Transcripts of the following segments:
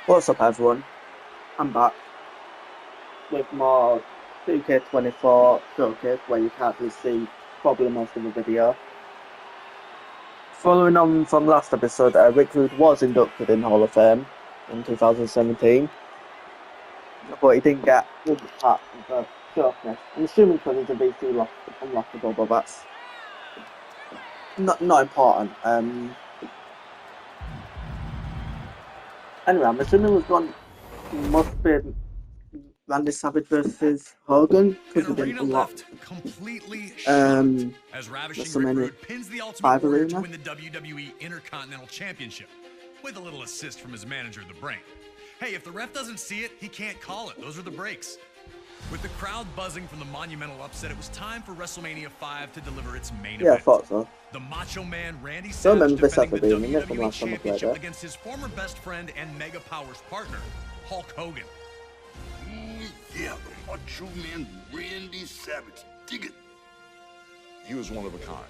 What's up, everyone? I'm back with more 2K24 showcase where you can't really see probably most of the video. Following on from last episode, Rick Rude was inducted in Hall of Fame in 2017, but he didn't get one part of the showcase. I'm assuming because he's a VC unlockable, but that's not important. Anyway, I'm assuming we've gone must be Randy Savage versus Hogan because we didn't unlock completely as Ravishing Rick WrestleMania Rude pins the Ultimate 5 Warrior arena. to win the WWE Intercontinental Championship with a little assist from his manager, The Brain. Hey, if the ref doesn't see it, he can't call it. Those are the breaks. With the crowd buzzing from the monumental upset, it was time for WrestleMania 5 to deliver its main event. I thought so. The Macho Man Randy Don't Savage remember this defending ever the being in it from WWE last time I played Championship it. against his former best friend and Mega Powers partner, Hulk Hogan. Yeah, the Macho Man Randy Savage. Dig it. He was one of a kind.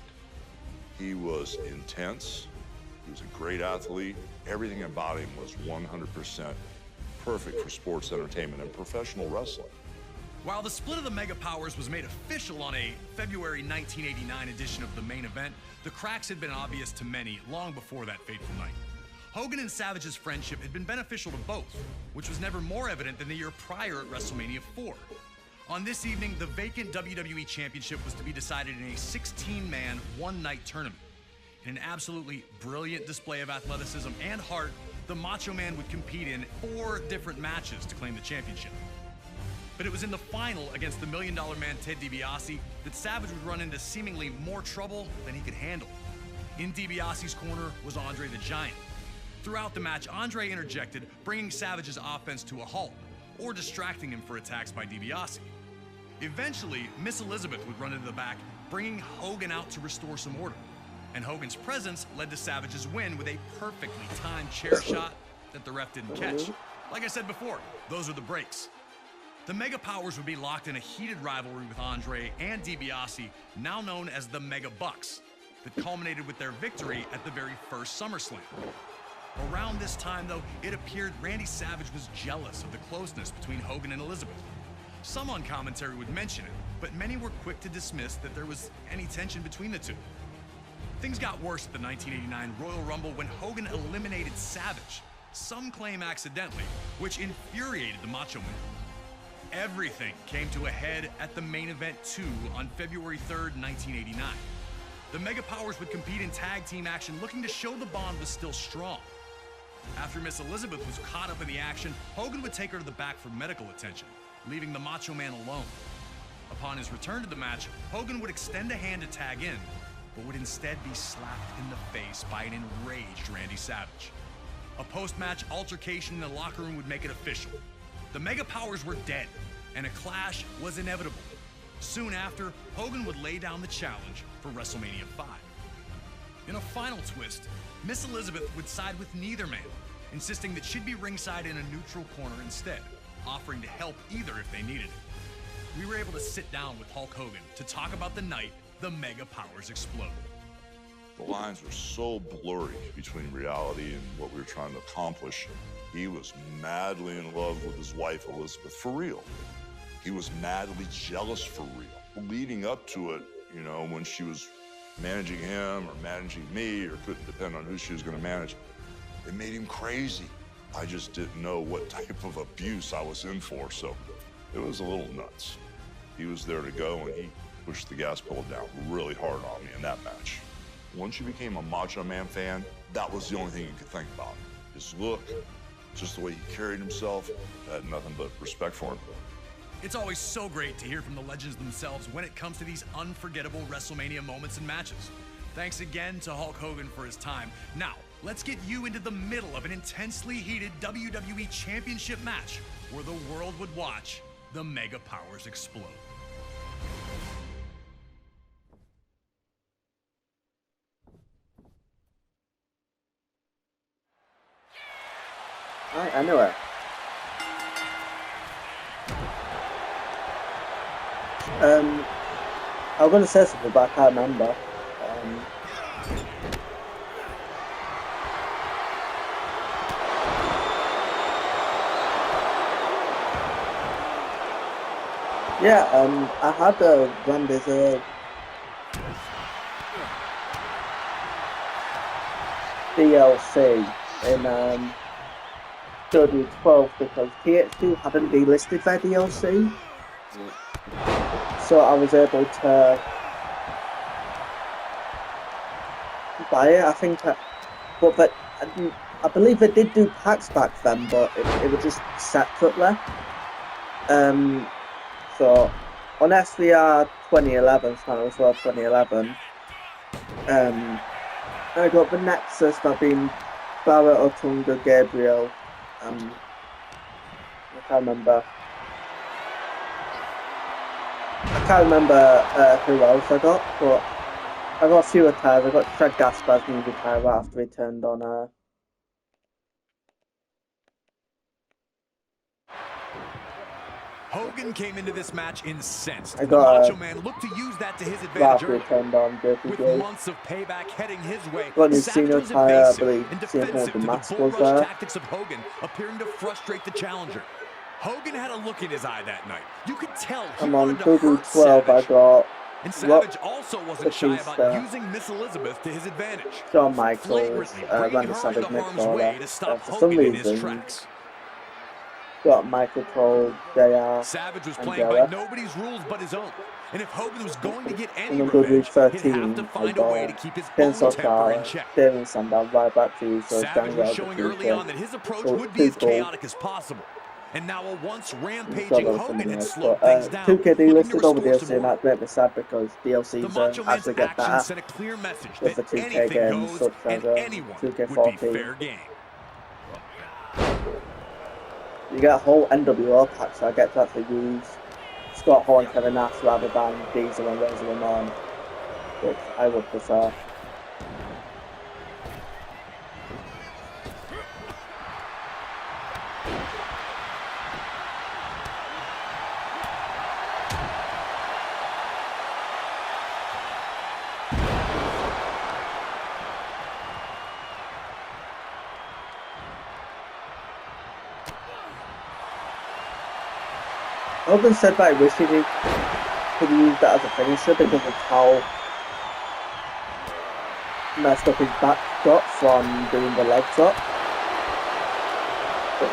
He was intense. He was a great athlete. Everything about him was 100% perfect for sports entertainment and professional wrestling. While the split of the Mega Powers was made official on a February 1989 edition of the main event, the cracks had been obvious to many long before that fateful night. Hogan and Savage's friendship had been beneficial to both, which was never more evident than the year prior at WrestleMania 4. On this evening, the vacant WWE Championship was to be decided in a 16-man, one-night tournament. In an absolutely brilliant display of athleticism and heart, the Macho Man would compete in 4 different matches to claim the championship. But it was in the final against the $1 Million Man Ted DiBiase that Savage would run into seemingly more trouble than he could handle. In DiBiase's corner was Andre the Giant. Throughout the match, Andre interjected, bringing Savage's offense to a halt, or distracting him for attacks by DiBiase. Eventually, Miss Elizabeth would run into the back, bringing Hogan out to restore some order. And Hogan's presence led to Savage's win with a perfectly timed chair shot that the ref didn't catch. Like I said before, those are the breaks. The Mega Powers would be locked in a heated rivalry with Andre and DiBiase, now known as the Mega Bucks, that culminated with their victory at the very first SummerSlam. Around this time, though, it appeared Randy Savage was jealous of the closeness between Hogan and Elizabeth. Some on commentary would mention it, but many were quick to dismiss that there was any tension between the two. Things got worse at the 1989 Royal Rumble when Hogan eliminated Savage, some claim accidentally, which infuriated the Macho Man. Everything came to a head at the main event 2 on February 3rd, 1989. The Mega Powers would compete in tag team action, looking to show the bond was still strong. After Miss Elizabeth was caught up in the action, Hogan would take her to the back for medical attention, leaving the Macho Man alone. Upon his return to the match, Hogan would extend a hand to tag in, but would instead be slapped in the face by an enraged Randy Savage. A post-match altercation in the locker room would make it official. The Mega Powers were dead, and a clash was inevitable. Soon after, Hogan would lay down the challenge for WrestleMania 5. In a final twist, Miss Elizabeth would side with neither man, insisting that she'd be ringside in a neutral corner instead, offering to help either if they needed it. We were able to sit down with Hulk Hogan to talk about the night the Mega Powers exploded. The lines were so blurry between reality and what we were trying to accomplish. He was madly in love with his wife, Elizabeth, for real. He was madly jealous for real. Leading up to it, you know, when she was managing him or managing me, or couldn't depend on who she was going to manage, it made him crazy. I just didn't know what type of abuse I was in for, so it was a little nuts. He was there to go, and he pushed the gas pedal down really hard on me in that match. Once you became a Macho Man fan, that was the only thing you could think about. His look, just the way he carried himself, I had nothing but respect for him. It's always so great to hear from the legends themselves when it comes to these unforgettable WrestleMania moments and matches. Thanks again to Hulk Hogan for his time. Now, let's get you into the middle of an intensely heated WWE Championship match where the world would watch the Mega Powers explode. Right, anyway. I was going to say something, but I can't remember. Yeah, I had Randy's DLC in WWE 12 because THQ hadn't delisted their DLC, so I was able to buy it. I think, but I believe they did do packs back then, but it was just separately. So on SVR 2011, SmackDown 2011, I got the Nexus that being Barrett, Otunga, Gabriel, I can't remember. Who else I got, but I got a few attires. I got Fred Gaspar's new attire right after he turned on. Hogan came into this match incensed. I The got Macho Man looked to use that to his right advantage after he early. turned on Dirty With J. months of payback heading his way, Got new Savage Cena was attire, I evasive believe. and Cena defensive the to the mask bull was rush there. tactics of Hogan, appearing to frustrate the challenger. Hogan had a look in his eye that night. You could tell he I'm on wanted to hurt 12. I Savage. got And Savage also wasn't shy about Batista, using Miss Elizabeth to his advantage. Shawn Michaels, Flagrantly bringing Randy her Savage, into Mick harm's way Foley. to stop For some Hogan in his reason, tracks. got Michael Cole, JR, Savage was and playing by Jarrett. nobody's rules but his own. And if Hogan was going to get any And on revenge, he'd have 13, to I find a way to got keep his Vince own temper in O'Shara, check. Damien Sandow, right back to you, so Savage was showing early on that his approach would be as chaotic as possible. And now a once rampaging Hogan had slowed things down, 2K looking to delisted over restore some DLC, and order. that made me sad because The DLCs Macho Man's actually get actions better sent a clear message with that the 2K anything games, goes such and as anyone would 2K14. be fair game. You get a whole NWO pack, so I get to actually use Scott Hall and Kevin Nash rather than Diesel and Razor Ramon, which I would prefer. Hogan said that he wished he could use that as a finisher because of how messed up his back got from doing the leg drop. But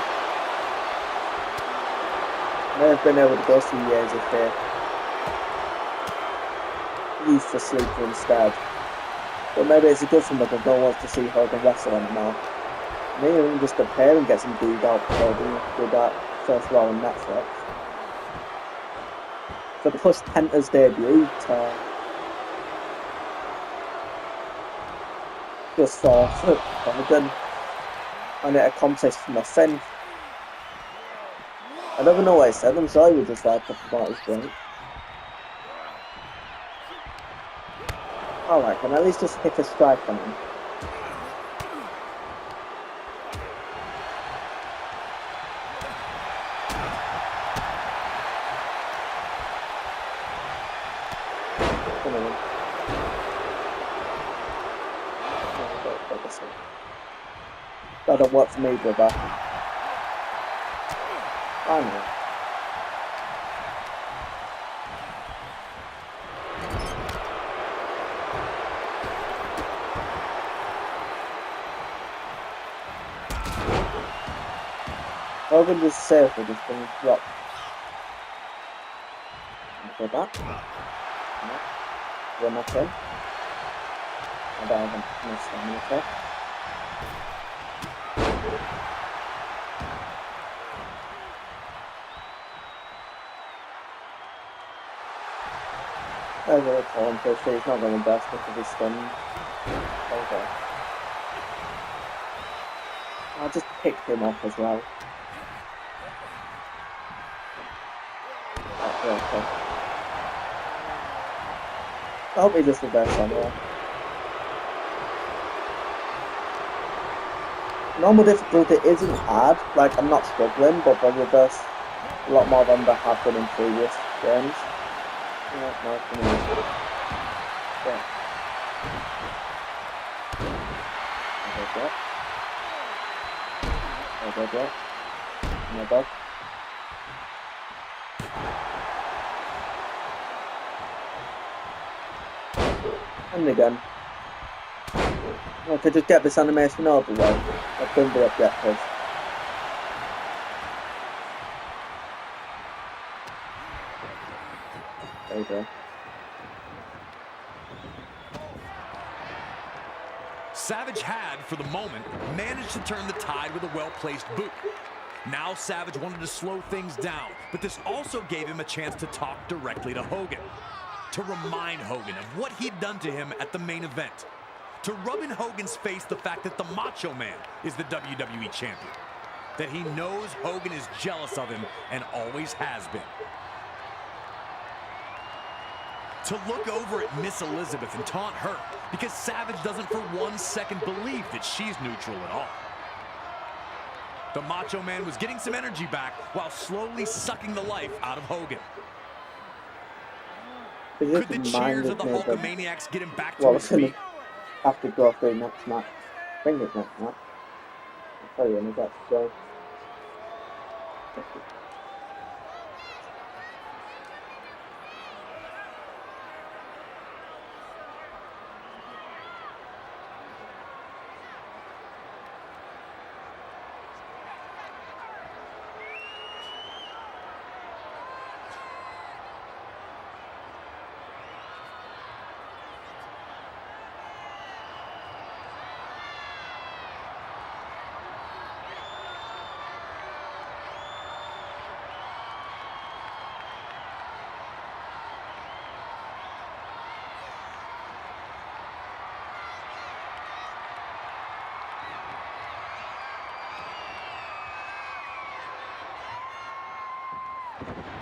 may have been able to go some years if they used the sleeper instead. But maybe it's a good thing because no one wants to see Hogan wrestle anymore. Maybe even just compare and get some booed out Hogan with that first row on Netflix. For Push Penta's debut to just for Hogan and it accomplished nothing. I don't even know what I said, I'm sorry we just like to promote his drink. Alright, can I at least just hit a strike on him? Come on. That don't work for me, brother. I know. Hogan is safe with this thing dropped. Go back. No. Run up in. I don't have enough stamina for. Over the column fish, he's not going to best because he's stunned. Okay. I just picked him up as well. Okay. I hope he just reverse somewhere. Normal difficulty isn't hard, like I'm not struggling, but the reverse a lot more than they have done in previous games. Yeah, no, come on. Yeah. Okay, no bug. And again. I could just get this animation over with. I've done the objective. There you go. Savage had, for the moment, managed to turn the tide with a well-placed boot. Now Savage wanted to slow things down, but this also gave him a chance to talk directly to Hogan. To remind Hogan of what he'd done to him at the main event. To rub in Hogan's face the fact that the Macho Man is the WWE Champion. That he knows Hogan is jealous of him and always has been. To look over at Miss Elizabeth and taunt her because Savage doesn't for 1 second believe that she's neutral at all. The Macho Man was getting some energy back while slowly sucking the life out of Hogan. Could the cheers of the Hulkamaniacs get him back to his feet? Have to go through next match. I think it's next match. I'll tell you when it's got to go.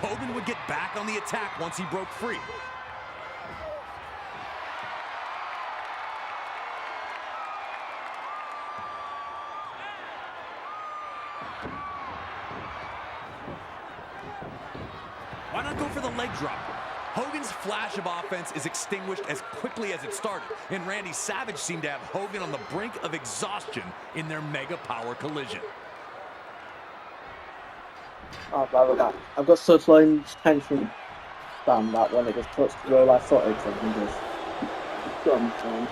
Hogan would get back on the attack once he broke free. Why not go for the leg drop? Hogan's flash of offense is extinguished as quickly as it started, and Randy Savage seemed to have Hogan on the brink of exhaustion in their mega power collision. Oh, blah, blah. I've got such low tension span that when it just puts real life footage, I can just jump on.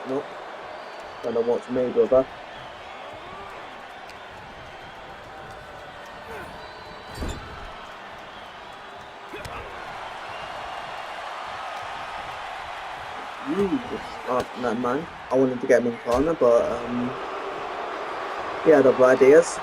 Nope. Don't know what's me, brother. Oh, never mind. I wanted to get him in corner, but he had other ideas.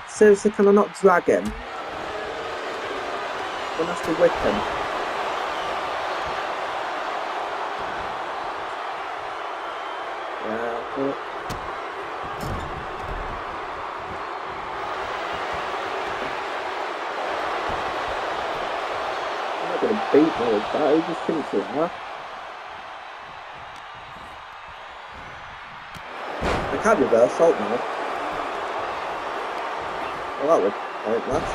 Seriously, can I not drag him? One has to whip him. I'm not going to beat me with that, he just thinks it, huh? I can't reverse salt now. Well, that was pointless.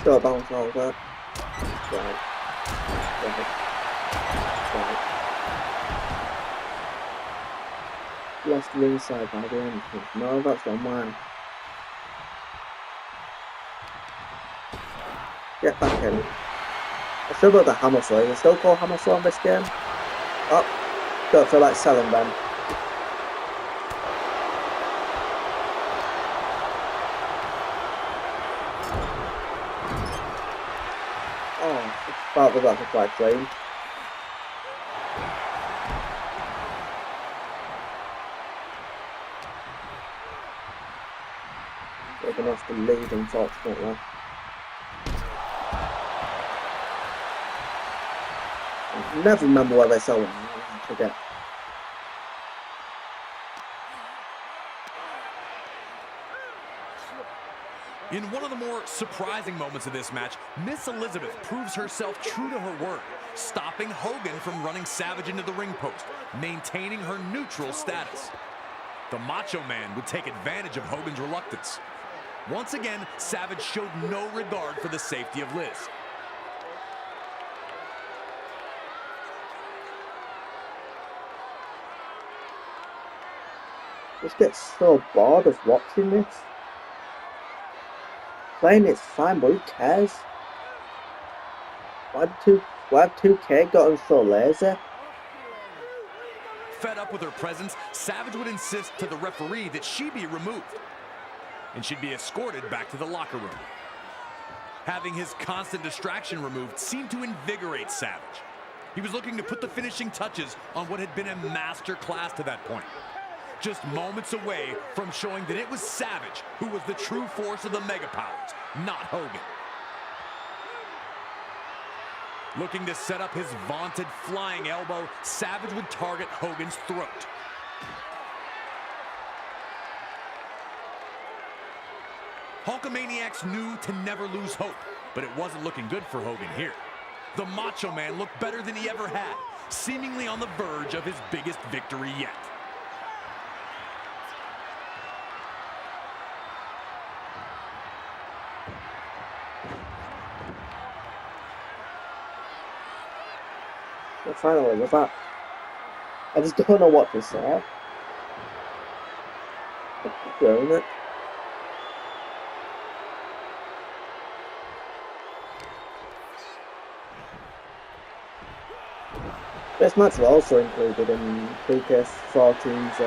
Still bounce over. Right. Lost the inside by the entrance. No, that's not mine. Get back in. I still got the hammer saw. You still call hammer saw in this game? Oh, don't feel like selling them. Oh, about the butterfly train. They're going to have to lead, unfortunately. I never remember where they sell them. I forget. In one of the more surprising moments of this match, Miss Elizabeth proves herself true to her word, stopping Hogan from running Savage into the ring post, maintaining her neutral status. The Macho Man would take advantage of Hogan's reluctance. Once again, Savage showed no regard for the safety of Liz. Just get so bored of watching this. Playing it's fine, but who cares? Why have 2K gotten so lazy? Fed up with her presence, Savage would insist to the referee that she be removed, and she'd be escorted back to the locker room. Having his constant distraction removed seemed to invigorate Savage. He was looking to put the finishing touches on what had been a master class to that point. Just moments away from showing that it was Savage who was the true force of the Mega Powers, not Hogan. Looking to set up his vaunted flying elbow, Savage would target Hogan's throat. Hulkamaniacs knew to never lose hope, but it wasn't looking good for Hogan here. The Macho Man looked better than he ever had, seemingly on the verge of his biggest victory yet. Well, finally, we're back. I just don't know what to say. Doing it. This match was also included in 2K14's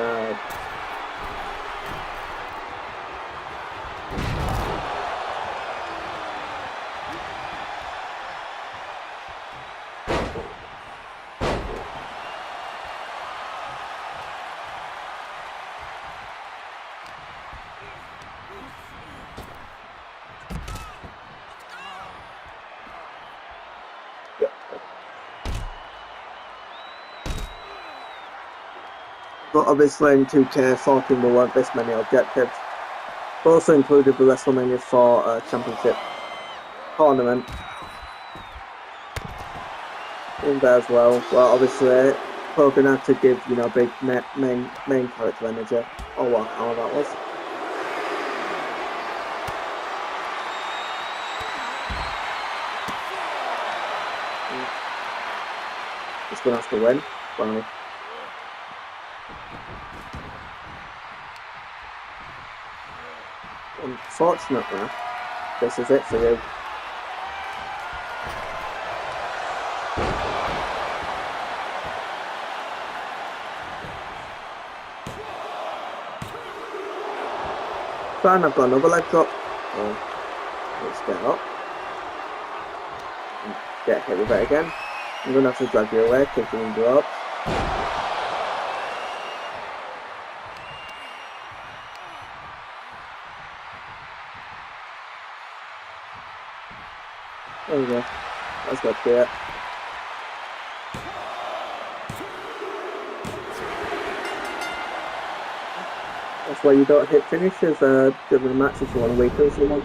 but obviously in 2K14 there weren't this many objectives. But also included the WrestleMania 4 Championship tournament in there as well. Well, obviously Hogan had to give, you know, big main character energy. Oh wow, how that was. He's gonna have to win. Wow. Unfortunately, this is it for you. Fine, I've got another leg drop. So let's get up. And get hit with it again. I'm going to have to drag you away, kicking in the ropes. There we go. That's got to be it. That's why you don't hit finishes during the match if you want to weaken someone.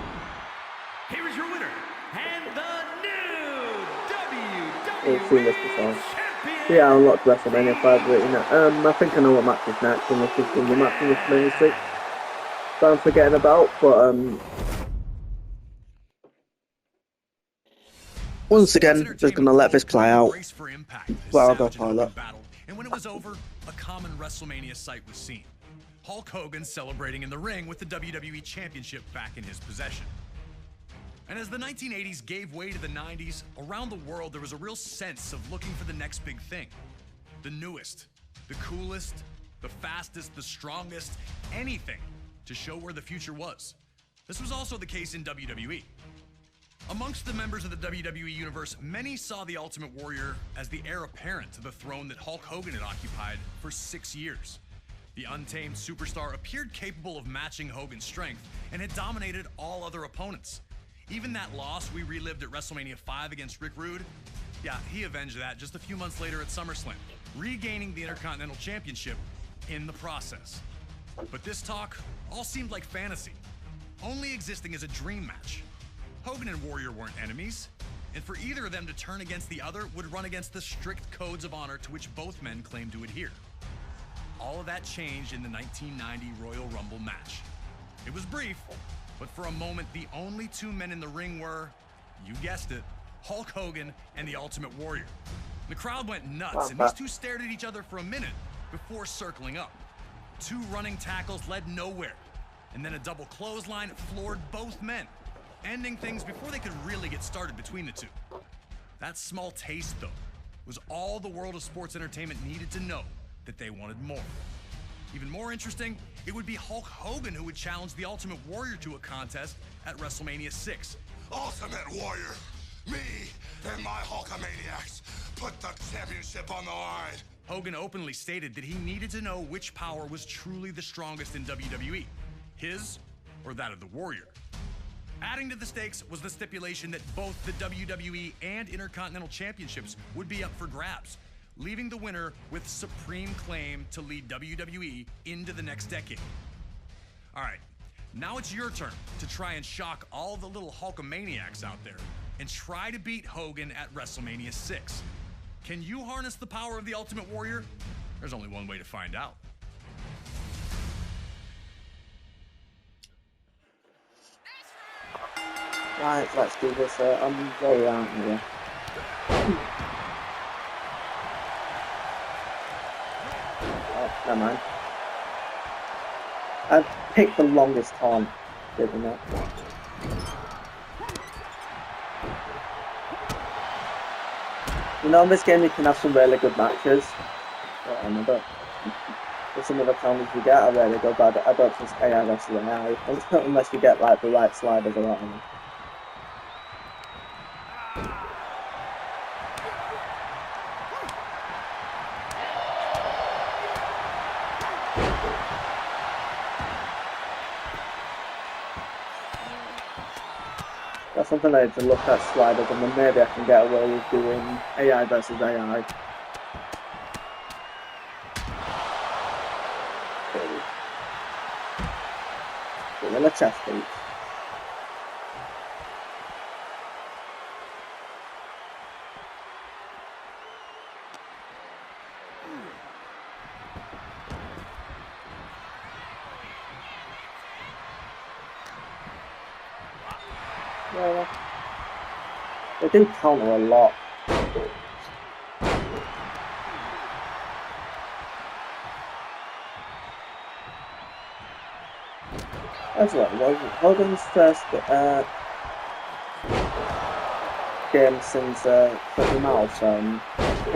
Here is your winner, and the new We've seen this before. champion. Yeah, I unlocked WrestleMania 5, but, you know, I think I know what match is next, and this is the match from WrestleMania 6 that I'm forgetting about, but once again, just gonna let this play out. Well, I'll go toilet. And when it was over, a common WrestleMania sight was seen. Hulk Hogan celebrating in the ring with the WWE Championship back in his possession. And as the 1980s gave way to the 90s, around the world there was a real sense of looking for the next big thing. The newest, the coolest, the fastest, the strongest, anything to show where the future was. This was also the case in WWE. Amongst the members of the WWE Universe, many saw the Ultimate Warrior as the heir apparent to the throne that Hulk Hogan had occupied for 6 years. The untamed superstar appeared capable of matching Hogan's strength and had dominated all other opponents. Even that loss we relived at WrestleMania 5 against Rick Rude, yeah, he avenged that just a few months later at SummerSlam, regaining the Intercontinental Championship in the process. But this talk all seemed like fantasy. only existing as a dream match. Hogan and Warrior weren't enemies, and for either of them to turn against the other would run against the strict codes of honor to which both men claimed to adhere. All of that changed in the 1990 Royal Rumble match. It was brief, but for a moment, the only two men in the ring were, you guessed it, Hulk Hogan and the Ultimate Warrior. The crowd went nuts, and these two stared at each other for a minute before circling up. Two running tackles led nowhere, and then a double clothesline floored both men, ending things before they could really get started between the two. That small taste, though, was all the world of sports entertainment needed to know that they wanted more. Even more interesting, it would be Hulk Hogan who would challenge the Ultimate Warrior to a contest at WrestleMania 6. Ultimate Warrior, me and my Hulkamaniacs put the championship on the line. Hogan openly stated that he needed to know which power was truly the strongest in WWE, his or that of the Warrior. Adding to the stakes was the stipulation that both the WWE and Intercontinental Championships would be up for grabs, leaving the winner with supreme claim to lead WWE into the next decade. All right, now it's your turn to try and shock all the little Hulkamaniacs out there and try to beat Hogan at WrestleMania 6. Can you harness the power of the Ultimate Warrior? There's only one way to find out. Right, let's do this. I'm very angry here. Oh, never mind. I've picked the longest time, didn't I? You know, in this game you can have some really good matches. But some of the counters you get are really good, but I don't trust AI versus AI unless you get like the right sliders or whatever. That's something I need to look at sliders, and then maybe I can get away with doing AI versus AI. Gorilla chest beat. Yeah, they do counter a lot. That's right, Hogan's first game since Foot Mouse, and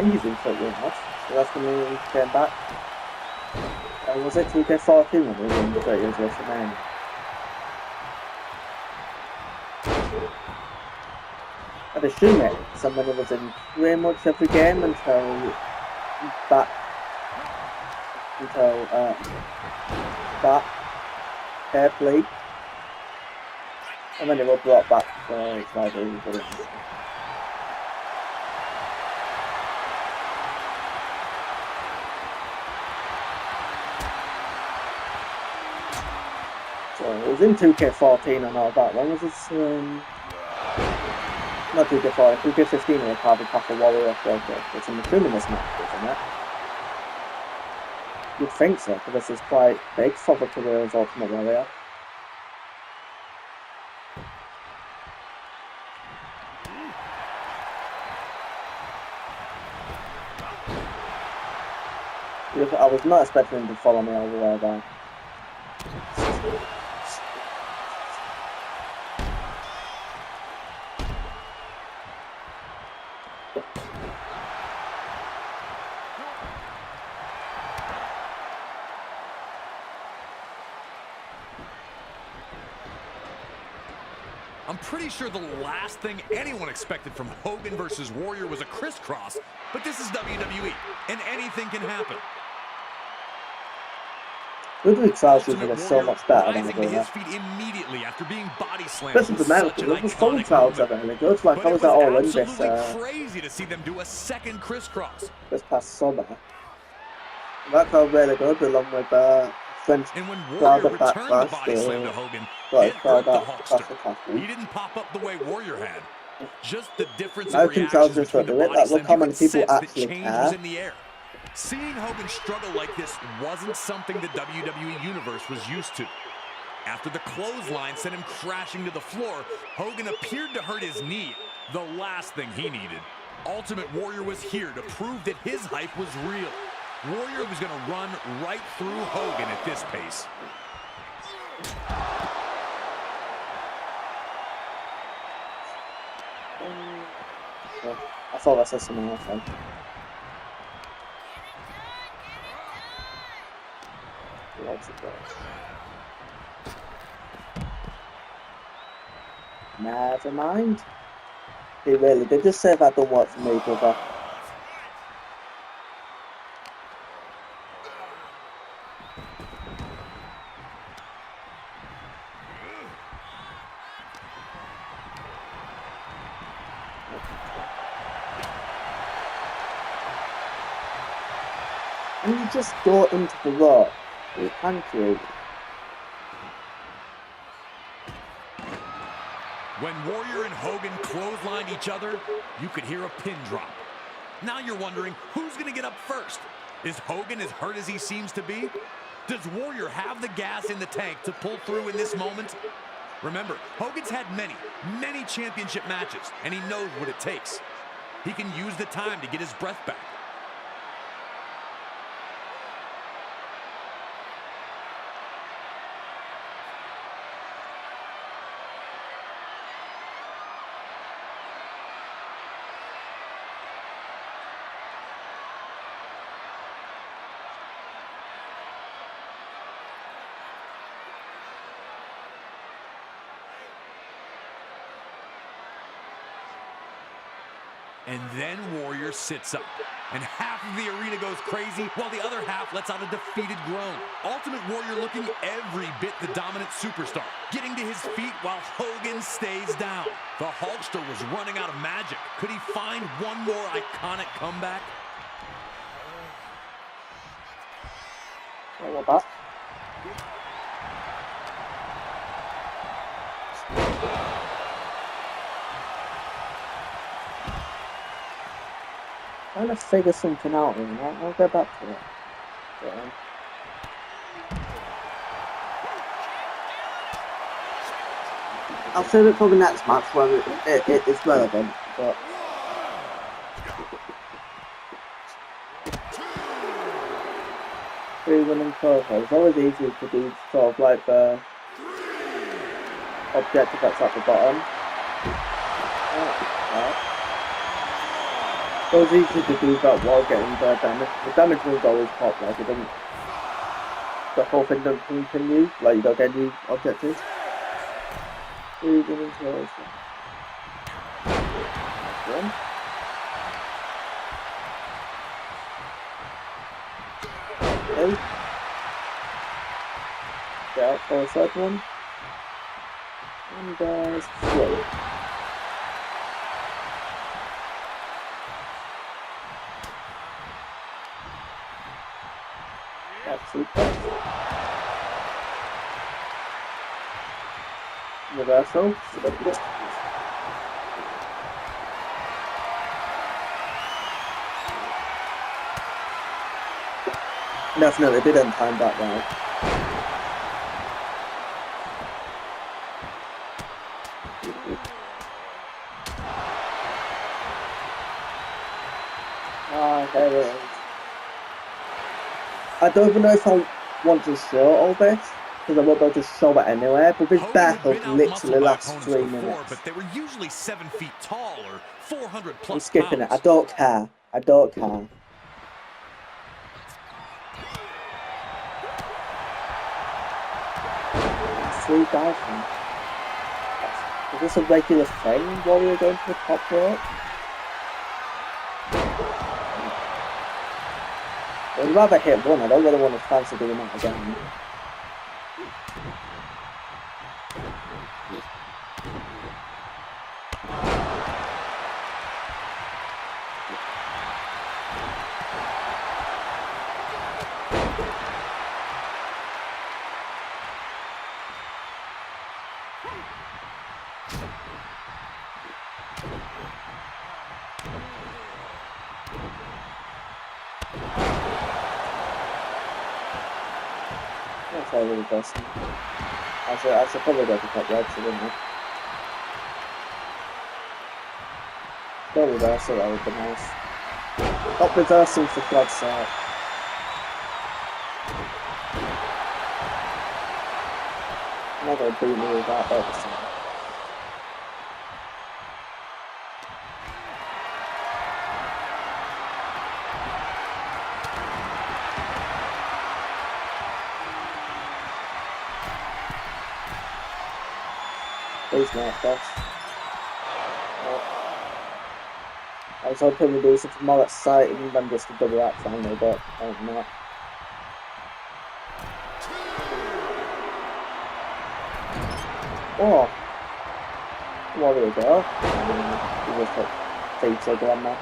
he's in Foot Mouse, so that's when he came back. Was it 2K14 when he was in the 30 years WrestleMania? I'd assume it, somebody was in pretty much every game until that Airplay, and then it was brought back for its rival. So it was in 2K14 and all that. When was this? Not 2K14, 2K15 was probably half a Warrior Filter. It's an Inhumanist match, isn't it? You'd think so, because this is quite big for the career of Ultimate Warrior. I was not expecting him to follow me all the way there. I'm pretty sure the last thing anyone expected from Hogan versus Warrior was a crisscross, but this is WWE, and anything can happen. Ludwig Fauci was so much better than rising to his feet immediately after being body slammed. This is the man. The phone crowds are really good. Like I was at all in this. Crazy to see them do a second crisscross. This past summer. That felt really good, along with French. And when Warrior returned the body slam to Hogan, got It his hurt crowd the out Hulkster. across the castle. He didn't pop up the way Warrior had. Just the difference in I think I'll reactions just between the do it. body That look slams, how you many could people sense that actually change was care. in the air. Seeing Hogan struggle like this wasn't something the WWE Universe was used to. After the clothesline sent him crashing to the floor, Hogan appeared to hurt his knee, the last thing he needed. Ultimate Warrior was here to prove that his hype was real. Warrior was going to run right through Hogan at this pace. I thought that said something else then. Lots of those. Never mind. He really did just say that don't work for me, brother. And you just go into the rope. Thank you. When Warrior and Hogan clotheslined each other, you could hear a pin drop. Now you're wondering, who's going to get up first? Is Hogan as hurt as he seems to be? Does Warrior have the gas in the tank to pull through in this moment? Remember, Hogan's had many championship matches, and he knows what it takes. He can use the time to get his breath back. And then Warrior sits up, and half of the arena goes crazy, while the other half lets out a defeated groan. Ultimate Warrior looking every bit the dominant superstar, getting to his feet while Hogan stays down. The Hulkster was running out of magic. Could he find one more iconic comeback? Oh, what that? I'm trying to figure something out here, right? I'll go back to it. I'll save it for the next match where it's relevant, but... Three winning photos. It's always easier to do sort of like the objective that's at the bottom. It was easy to do that while getting the damage. The damage was always pop, like it doesn't. The whole thing doesn't continue, like you don't get new objectives. Even into those. One. Okay. Get out for a third one. And slow. Reversal. Definitely didn't time that right. There it is. I don't even know if I want to show all this, because I won't be able to show it anywhere, but this back of literally last 3 minutes. But they were usually 7 feet tall or 400 plus I'm skipping pounds. it. I don't care. I don't care. Three diving. Is this a regular thing while we were going to the top rope? I'd rather hit one. I don't really want to fancy doing that again. That's how really best. I should probably go to top red, so wouldn't I? Go reversal, that would be nice. Stop reversing for God's sake. I'm not going to beat me with that obviously. Please not, boss. I was hoping we'd do something more exciting than just a double act finally, but I'm not. Oh! Well, there we go. He just put feet again there.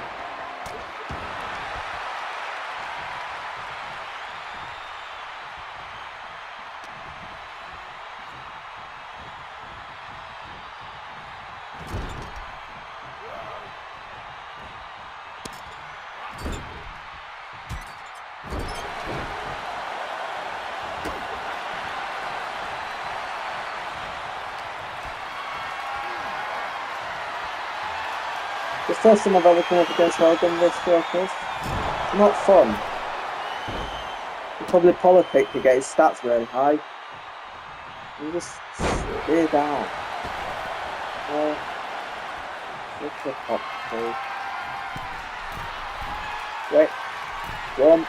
It's the first time I've ever come up against Hogan this circus. It's not fun. You probably politic to get his stats really high. You just stay down. Look at top two. Wait. Run.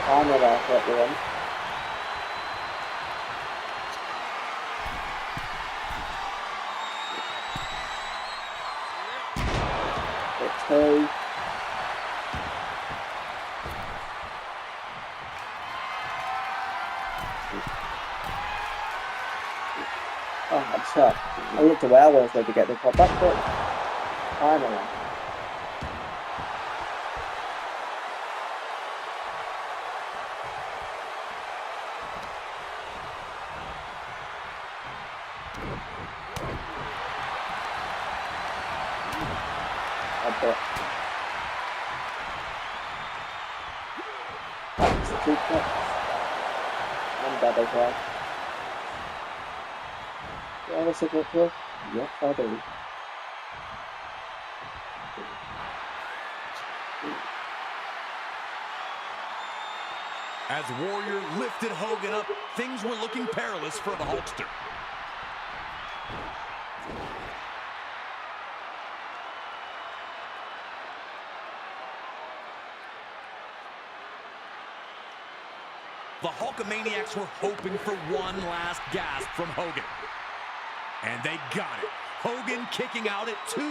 I'm not out let you run. Two. Oh, I'm shocked. I looked away, I was going to get the pop back, but finally. That's the two cuts. And double drag. Do I have a signature? Yes, I do. As Warrior lifted Hogan up, things were looking perilous for the Hulkster. The Hulkamaniacs were hoping for one last gasp from Hogan. And they got it. Hogan kicking out at 2.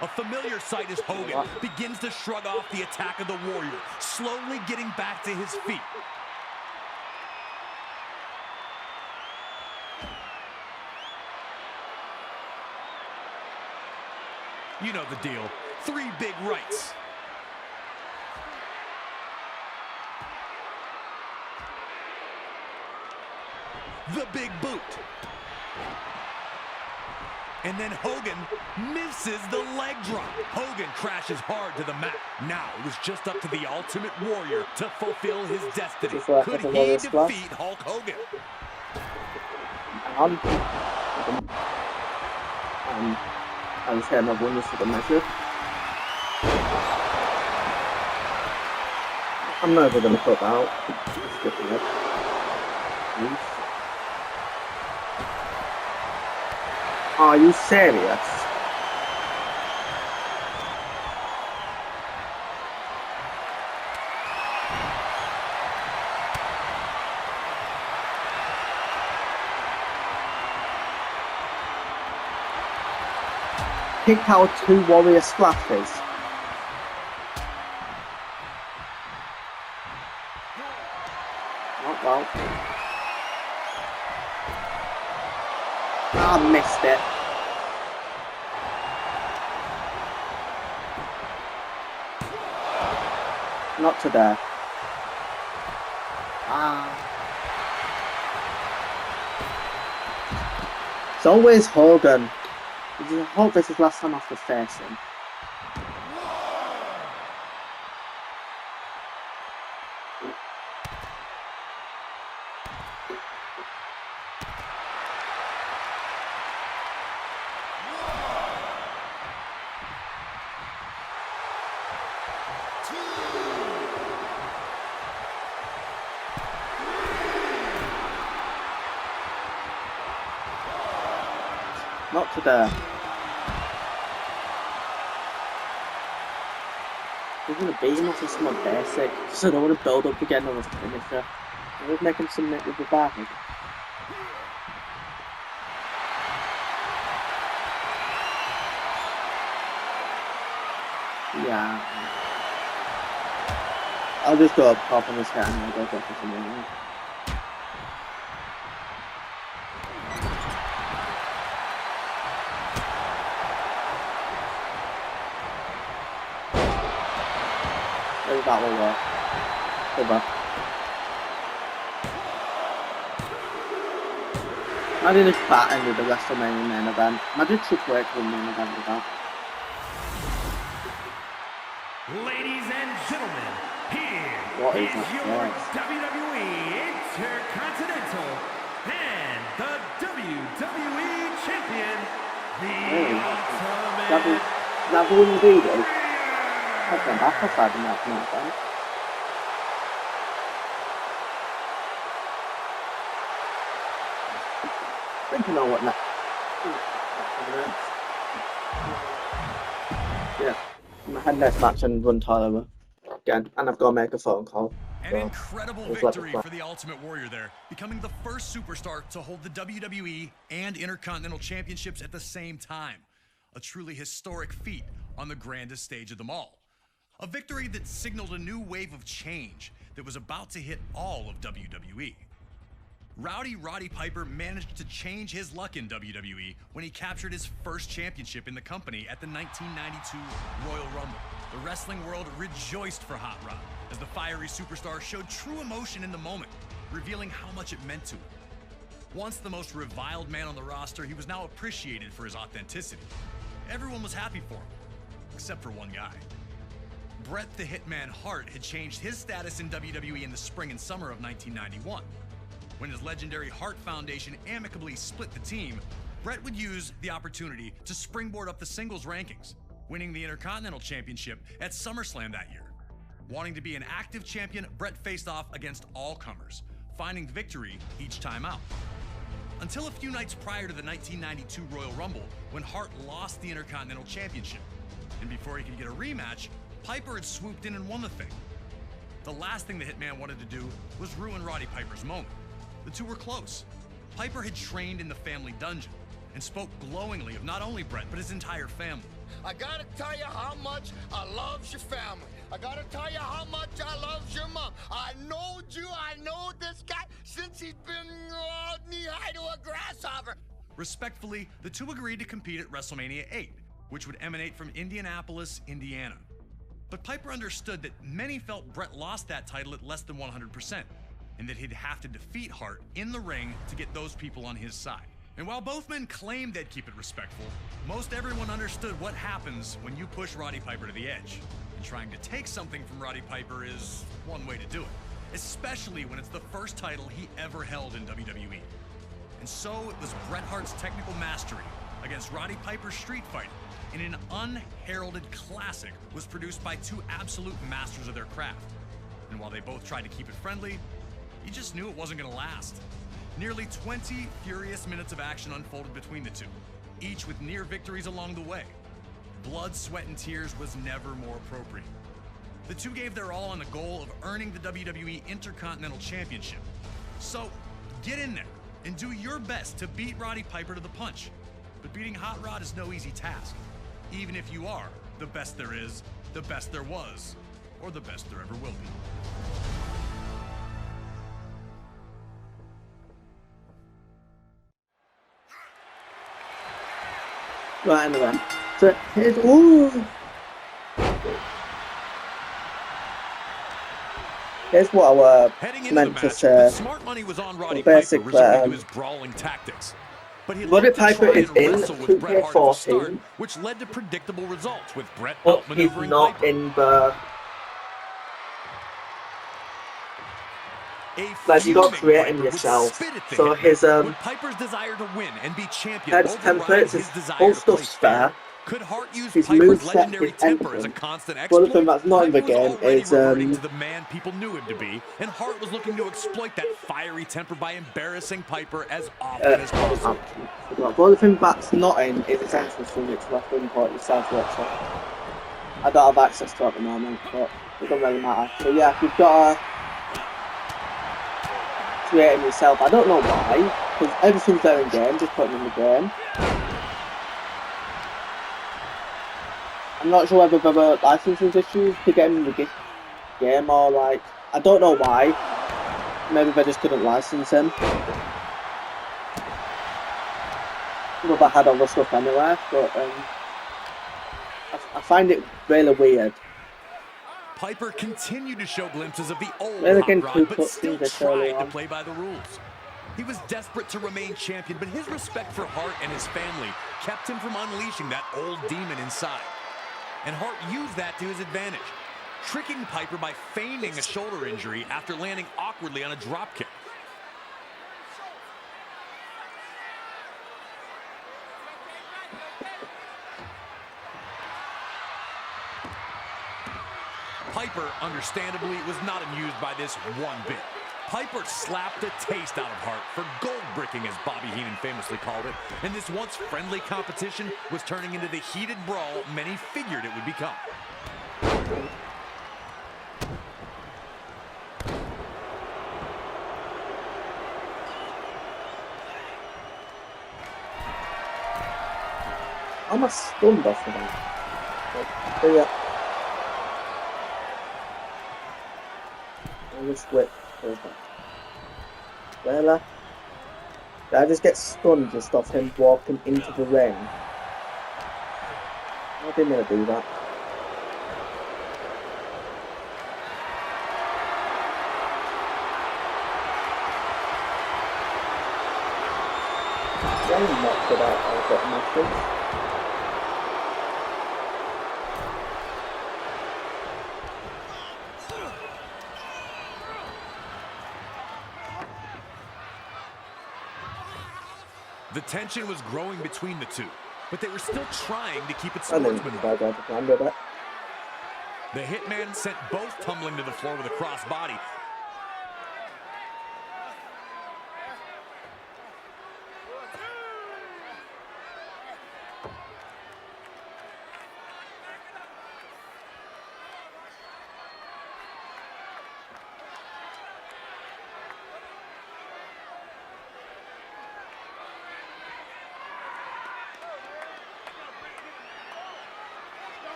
A familiar sight as Hogan begins to shrug off the attack of the Warrior, slowly getting back to his feet. You know the deal. 3 big rights. The big boot. And then Hogan misses the leg drop. Hogan crashes hard to the mat. Now it was just up to the Ultimate Warrior to fulfill his destiny. Could he defeat Hulk Hogan? I'm just getting my bonus for the measure. I'm never going to cut that out. Skipping it. Please. Are you serious? Kick out 2 Warrior splashes. Not well. I missed it. Not today. It's always Hogan. I hope this is last time I have to face him. Not today. We're going to beat him off with some basic, because I don't want to build up again on his finisher. I would make him submit with the back. Yeah. I'll just go up top on this guy and I'll go for something. Maybe that will work. Over. Imagine if that ended the WrestleMania main event. Imagine Triple H won the main event with that. Ladies and gentlemen, here What is is that? your Yes. WWE Intercontinental and the WWE Champion, the Ultimate That wouldn't be though. I've been back outside in that main event. I think I know what next. Yeah. I had next match and run Tyler again, and I've got to make a phone call. An So, incredible it was like victory a- for the Ultimate Warrior there, becoming the first superstar to hold the WWE and Intercontinental Championships at the same time. A truly historic feat on the grandest stage of them all. A victory that signaled a new wave of change that was about to hit all of WWE. Rowdy Roddy Piper managed to change his luck in WWE when he captured his first championship in the company at the 1992 Royal Rumble. The wrestling world rejoiced for Hot Rod as the fiery superstar showed true emotion in the moment, revealing how much it meant to him. Once the most reviled man on the roster, he was now appreciated for his authenticity. Everyone was happy for him, except for one guy. Bret the Hitman Hart had changed his status in WWE in the spring and summer of 1991. When his legendary Hart Foundation amicably split the team, Bret would use the opportunity to springboard up the singles rankings, winning the Intercontinental Championship at SummerSlam that year. Wanting to be an active champion, Bret faced off against all comers, finding victory each time out. Until a few nights prior to the 1992 Royal Rumble, when Hart lost the Intercontinental Championship. And before he could get a rematch, Piper had swooped in and won the thing. The last thing the Hitman wanted to do was ruin Roddy Piper's moment. The two were close. Piper had trained in the family dungeon and spoke glowingly of not only Bret, but his entire family. I gotta tell you how much I loves your family. I gotta tell you how much I loves your mom. I knowed you, I know this guy since he's been knee-high to a grasshopper. Respectfully, the two agreed to compete at WrestleMania 8, which would emanate from Indianapolis, Indiana. But Piper understood that many felt Bret lost that title at less than 100%, and that he'd have to defeat Hart in the ring to get those people on his side. And while both men claimed they'd keep it respectful, most everyone understood what happens when you push Roddy Piper to the edge. And trying to take something from Roddy Piper is one way to do it, especially when it's the first title he ever held in WWE. And so it was Bret Hart's technical mastery against Roddy Piper's street fighting in an unheralded classic was produced by two absolute masters of their craft. And while they both tried to keep it friendly, you just knew it wasn't gonna last. Nearly 20 furious minutes of action unfolded between the two, each with near victories along the way. Blood, sweat, and tears was never more appropriate. The two gave their all on the goal of earning the WWE Intercontinental Championship. So, get in there and do your best to beat Roddy Piper to the punch. But beating Hot Rod is no easy task, even if you are the best there is, the best there was, or the best there ever will be. Right, anyway. So here's ooh. Here's what I Heading into meant the to match, say. the smart money was on Roddy Piper, resorting to his brawling tactics. But he Roddy looked to Piper try is and in wrestle with Bret Hart at the start, 2K14, which led to predictable results with Bret but he's outmaneuvering not Piper. in the. Like, you got to create him yourself. So his Piper's desire to win and be champion head templates, his whole stuff's fair. Could Hart use His Piper's moveset legendary is temper as a excellent. constant The only thing exploit? that's not in the Piper was game already is reverting to the man people knew him to be, and Hart was looking to exploit that fiery temper by embarrassing Piper as often as possible. The only thing that's not in is his entrance from which wrestling part yourself works on. I don't have access to it at the moment, but it doesn't really matter. So yeah, you've got to create him yourself. I don't know why, because everything's there in game, just put him in the game. I'm not sure whether there were licensing issues to get him in the game or like, I don't know why. Maybe they just couldn't license him. But they had all the stuff anyway, but I find it really weird. Piper continued to show glimpses of the old Again, Hot Rod, but still tried to play by the rules. He was desperate to remain champion, but his respect for Hart and his family kept him from unleashing that old demon inside. And Hart used that to his advantage, tricking Piper by feigning a shoulder injury after landing awkwardly on a dropkick. Piper, understandably, was not amused by this one bit. Piper slapped a taste out of Hart for gold bricking, as Bobby Heenan famously called it, and this once friendly competition was turning into the heated brawl many figured it would become. I'm a stunned off of that. But yeah. I'll just wait. Perfect. Well, I just get stunned just off him walking into the ring. I didn't want to do that. Yeah, I'm not good at I've got matches. The tension was growing between the two, but they were still trying to keep it I didn't sportsmanlike. that. The Hitman sent both tumbling to the floor with a crossbody.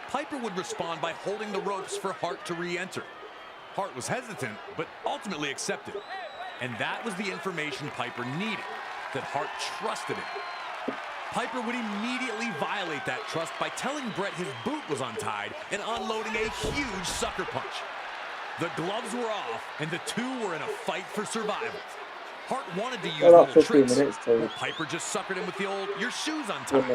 Piper would respond by holding the ropes for Hart to re-enter. Hart was hesitant, but ultimately accepted. And that was the information Piper needed, that Hart trusted him. Piper would immediately violate that trust by telling Bret his boot was untied and unloading a huge sucker punch. The gloves were off, and the two were in a fight for survival. Hart wanted to use little tricks, but Piper just suckered him with the old, your shoes untied.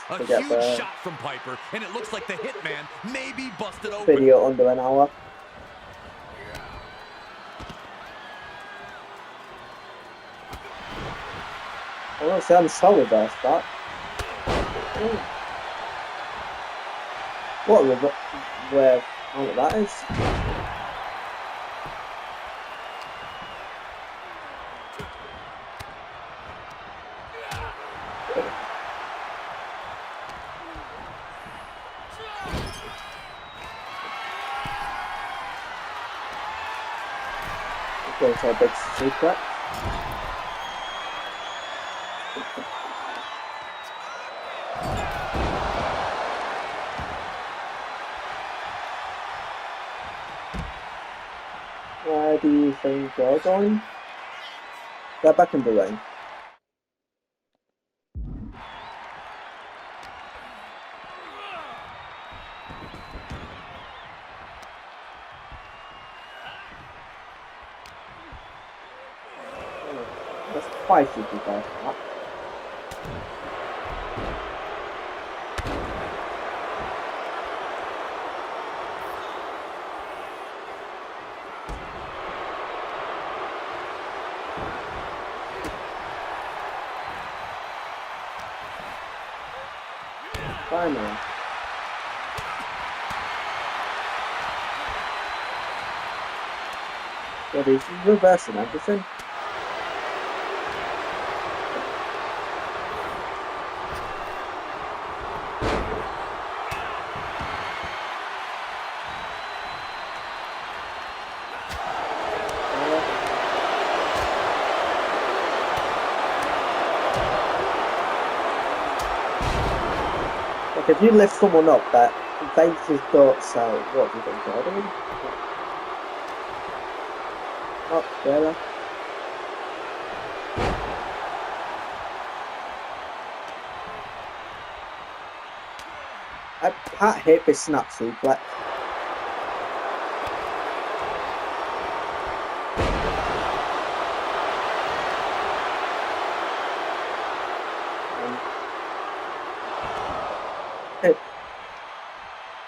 A huge shot from Piper, and it looks like the Hitman may be busted open. Video under an hour. I want to say I'm sorry about that. What where all of that is? Going to a big secret. do you think you're going? Get back in the ring. That's twice if you guys that. Finally. So he's reversing everything. Like if you lift someone up that faces don't sell, what do you think they're doing? Oh, better. Pat hit his snap suplex.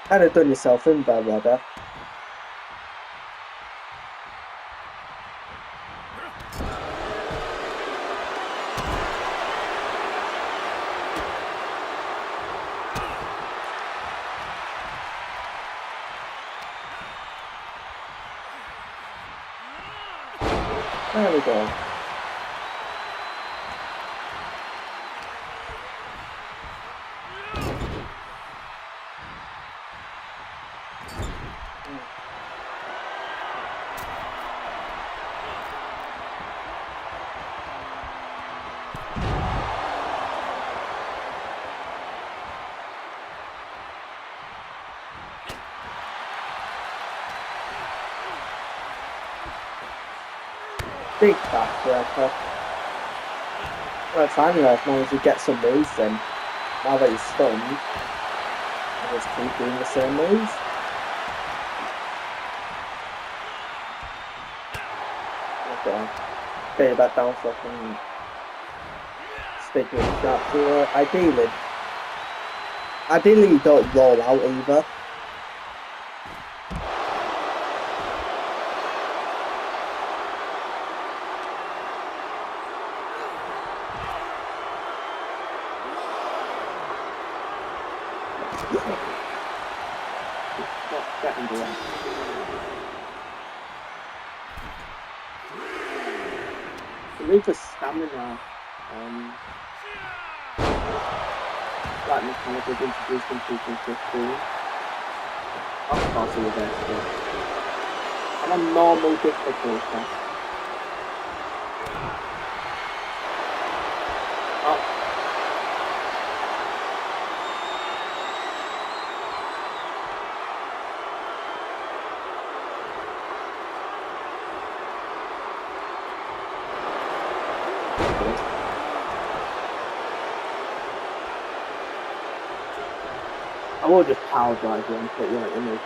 Kind of done yourself in there, brother. There we go. Big backbreaker. Well, finally, I've managed to get some moves in. Now that he's stunned, I'll just keep doing the same moves. Okay. Stay back down so I can stick with the sharp. So, ideally you don't roll out either. Reaper's stamina, that mechanic was introduced in 2015. Of course it was extra. On a normal difficulty. Oh. I will just power drive you and put you like in the way.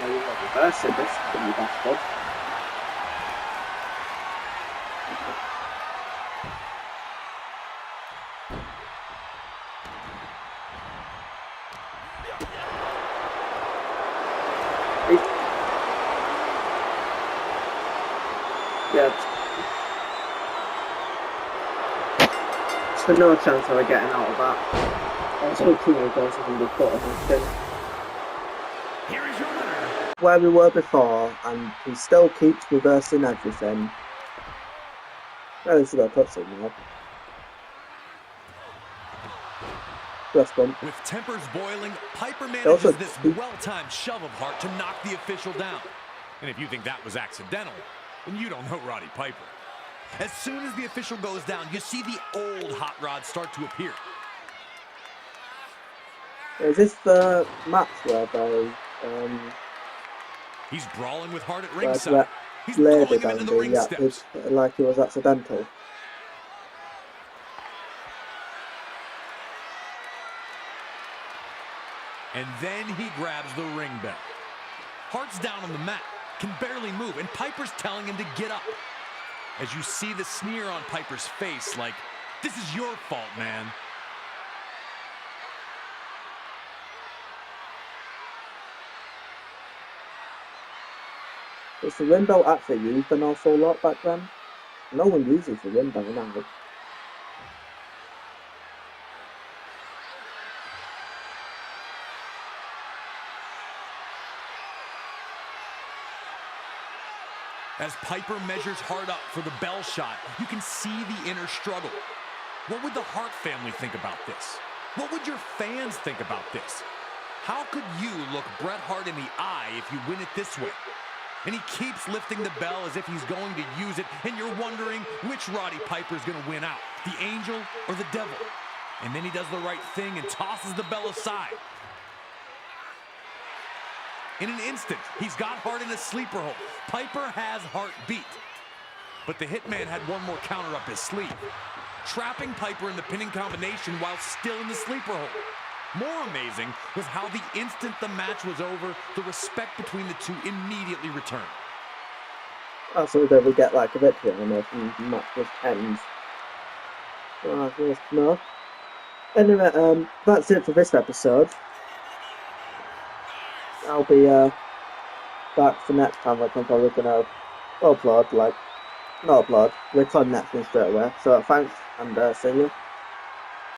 Now you've got reverse in this, can you bastard? Yeah. So no chance of getting out of that. I was hoping I got something to put on. Here is your winner. Where we were before, and he still keeps reversing everything. Well, this is a cutscene now. First one. With tempers boiling, Piper manages this well-timed shove of heart to knock the official down. And if you think that was accidental, then you don't know Roddy Piper. As soon as the official goes down, you see the old hot rod start to appear. Is this the match where they He's brawling with Hart at where ringside. He's laid throwing it him down into the ring steps. like it was accidental? And then he grabs the ring bell. Hart's down on the mat, can barely move, and Piper's telling him to get up. As you see the sneer on Piper's face, like, this is your fault, man. Was the ring bell actually used an awful lot back then? No one uses the ring bell now. As Piper measures Hart up for the bell shot, you can see the inner struggle. What would the Hart family think about this? What would your fans think about this? How could you look Bret Hart in the eye if you win it this way? And he keeps lifting the bell as if he's going to use it, and you're wondering which Roddy Piper's going to win out, the angel or the devil. And then he does the right thing and tosses the bell aside. In an instant, he's got Hart in a sleeper hold. Piper has Hart beat. But the Hitman had one more counter up his sleeve, trapping Piper in the pinning combination while still in the sleeper hold. More amazing was how the instant the match was over, the respect between the two immediately returned. So that we get like a victory on this and the match just ends. No. Anyway, that's it for this episode. I'll be back for next time, like I'm probably gonna upload, record next one straight away. So thanks and see you.